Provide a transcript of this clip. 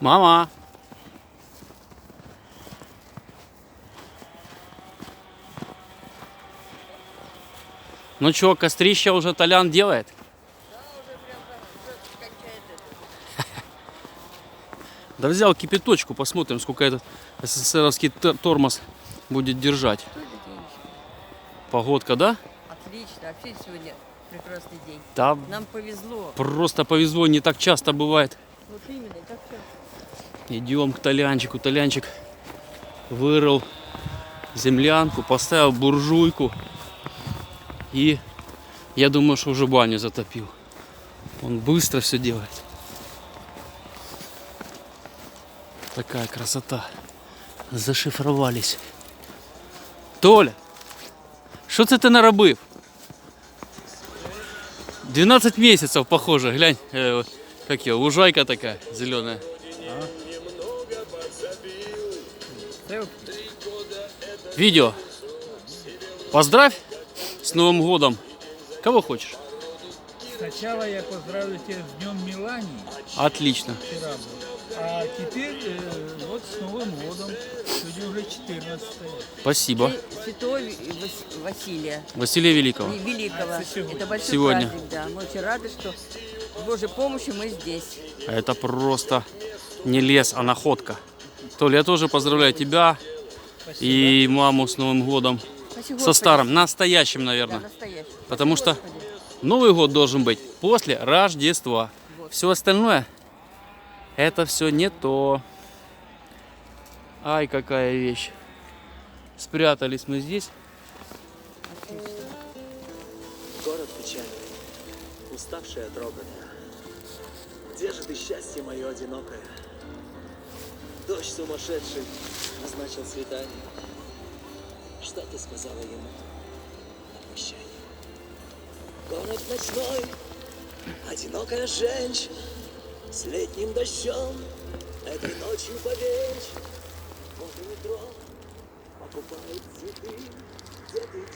Мама! Ну чё, кострище уже Толян делает? Да взял кипяточку, посмотрим, сколько этот СССРовский тормоз будет держать. Погодка, да? Отлично, вообще сегодня прекрасный день. Да, Нам повезло. просто повезло, не так часто бывает. Вот именно, так все. Идем к Толянчику. Толянчик вырыл землянку, поставил буржуйку. И я думаю, что уже баню затопил. Он быстро все делает. Такая красота. Зашифровались. Толя, що це ти наробив? 12 месяцев, похоже. Глянь, как ее, лужайка такая зеленая. Видео. Поздравь с Новым годом. Кого хочешь? Сначала я поздравлю тебя с Днем Мелании, Отлично. вчера был. А теперь вот с Новым годом. Сегодня уже 14-е. Спасибо. День Святого Василия Василия Великого. Великого. Это большой Сегодня. праздник, да. Мы очень рады, что с Божьей помощью мы здесь. Это просто не лес, а находка. Толя, я тоже поздравляю тебя и маму с Новым годом. Спасибо, Со Господи. старым, настоящим, Да, наверное. настоящий. Потому Спасибо, что Господи. Новый год должен быть после Рождества. Вот. Все остальное, это все не то. Ай, какая вещь. Спрятались мы здесь. Город печальный, уставшая, троганная. Где же ты, счастье мое одинокое? Дождь сумасшедший назначил свидание. Что ты сказала ему на прощание? Город ночной, одинокая женщина с летним дождем. Этой ночью поверь, возле метро покупают цветы. Где ты?